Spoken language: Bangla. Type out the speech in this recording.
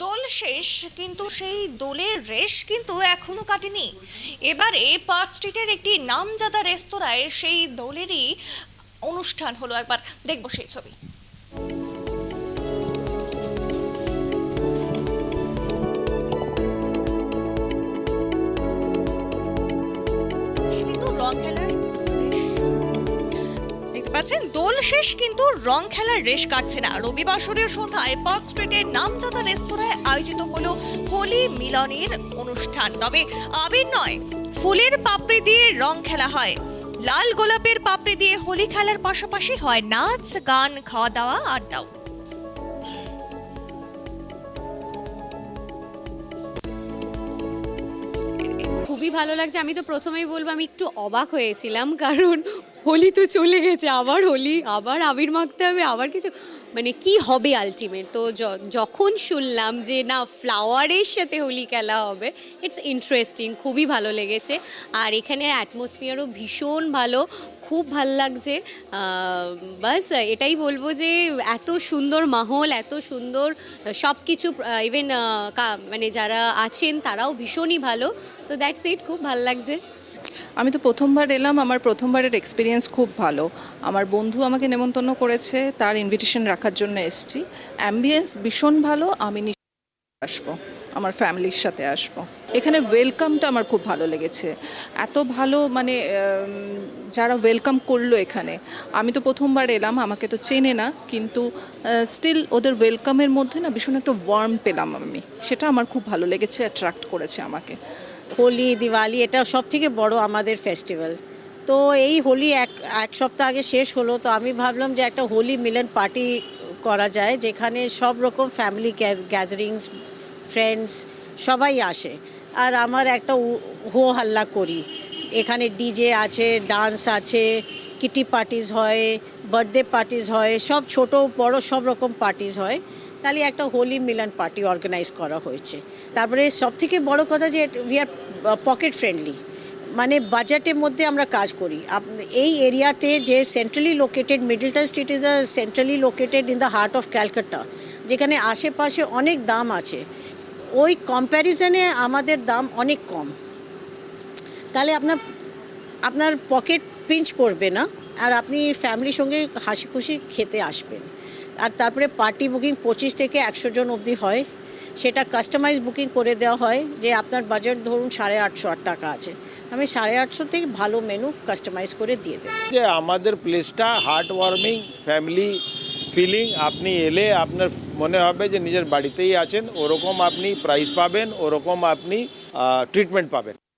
দোল শেষ, কিন্তু সেই দোলের রেশ কিন্তু এখনো কাটেনি। এবারে পার্ক স্ট্রিটের একটি নামজাদা রেস্তোরাঁয় সেই দোলেরই অনুষ্ঠান হলো। একবার দেখবো সেই ছবি। কিন্তু রং খেলার দেখতে পাচ্ছেন, দোল শেষ কিন্তু রং খেলার রেশ কাটছে না। রবিবাসরের সন্ধ্যায় পার্ক স্ট্রিটের নামজাদা রেস্তোরাঁয় আয়োজিত হলো হোলি মিলনের অনুষ্ঠান। তবে আবির নয়, ফুলের পাপড়ি দিয়ে রং খেলা হয়। লাল গোলাপের পাপড়ি দিয়ে হোলি খেলার পাশাপাশি হয় নাচ, গান, খাওয়া দাওয়া, আড্ডাও। খুবই ভালো লাগছে। আমি তো প্রথমেই বলবো আমি একটু অবাক হয়েছিলাম, কারণ হোলি তো চলে গেছে, আবার হোলি, আবার আবির মাখতে হবে, আবার কিছু, মানে কি হবে আলটিমেট। তো যখন শুনলাম যে না, ফ্লাওয়ারের সাথে হোলি খেলা হবে, ইটস ইন্টারেস্টিং, খুবই ভালো লেগেছে। আর এখানের অ্যাটমসফিয়ারও ভীষণ ভালো, খুব ভাল লাগছে। বাস এটাই বলবো যে এত সুন্দর মাহল, এত সুন্দর সব কিছু, ইভেন মানে যারা আছেন তারাও ভীষণই ভালো। তো দ্যাটস ইট, খুব ভাল লাগছে। আমি তো প্রথমবার এলাম, আমার প্রথমবারের এক্সপিরিয়েন্স খুব ভালো। আমার বন্ধু আমাকে নেমন্তন্ন করেছে, তার ইনভিটেশন রাখার জন্য এসেছি। অ্যাম্বিয়েন্স ভীষণ ভালো, আমি আসবো, আমার ফ্যামিলির সাথে আসবো। এখানে ওয়েলকামটা আমার খুব ভালো লেগেছে, এত ভালো, মানে যারা ওয়েলকাম করলো এখানে। আমি তো প্রথমবার এলাম, আমাকে তো চেনে না, কিন্তু স্টিল ওদের ওয়েলকামের মধ্যে না ভীষণ একটা ওয়ার্ম পেলাম আমি, সেটা আমার খুব ভালো লেগেছে, অ্যাট্রাক্ট করেছে আমাকে। হোলি, দিওয়ালি এটা সব থেকে বড় আমাদের ফেস্টিভ্যাল। তো এই হোলি এক সপ্তাহ আগে শেষ হলো, তো আমি ভাবলাম যে একটা হোলি মিলন পার্টি করা যায়, যেখানে সব রকম ফ্যামিলি গ্যাদারিংস, ফ্রেন্ডস সবাই আসে। আর আমার একটা হো হাল্লা করি, এখানে ডিজে আছে, ডান্স আছে, কিটি পার্টিস হয়, বার্থডে পার্টিস হয়, সব ছোট বড় সব রকম পার্টিস হয়। তাহলে একটা হোলি মিলন পার্টি অর্গানাইজ করা হয়েছে। তারপরে সবথেকে বড় কথা যে উই আর পকেট ফ্রেন্ডলি, মানে বাজেটের মধ্যে আমরা কাজ করি। এই এরিয়াতে যে centrally located, Middleton street is a centrally located in the heart of Calcutta, যেখানে আশেপাশে অনেক দাম আছে, ওই কম্প্যারিজনে আমাদের দাম অনেক কম। তাহলে আপনার পকেট পিঞ্চ করবে না, আর আপনি ফ্যামিলির সঙ্গে হাসি খুশি খেতে আসবেন। আর তারপরে পার্টি বুকিং 25 থেকে 100 জন অবধি হয়, সেটা কাস্টমাইজ বুকিং করে দেওয়া হয়। যে আপনার বাজেট ধরুন 850 টাকা আছে, আমি 850 থেকে ভালো মেনু কাস্টমাইজ করে দিয়ে দেব। যে আমাদের প্লেসটা হার্ট ওয়ার্মিং, ফ্যামিলি ফিলিং। আপনি এলে আপনার মনে হবে যে নিজের বাড়িতেই আছেন, ওরকম আপনি প্রাইস পাবেন, ওরকম আপনি ট্রিটমেন্ট পাবেন।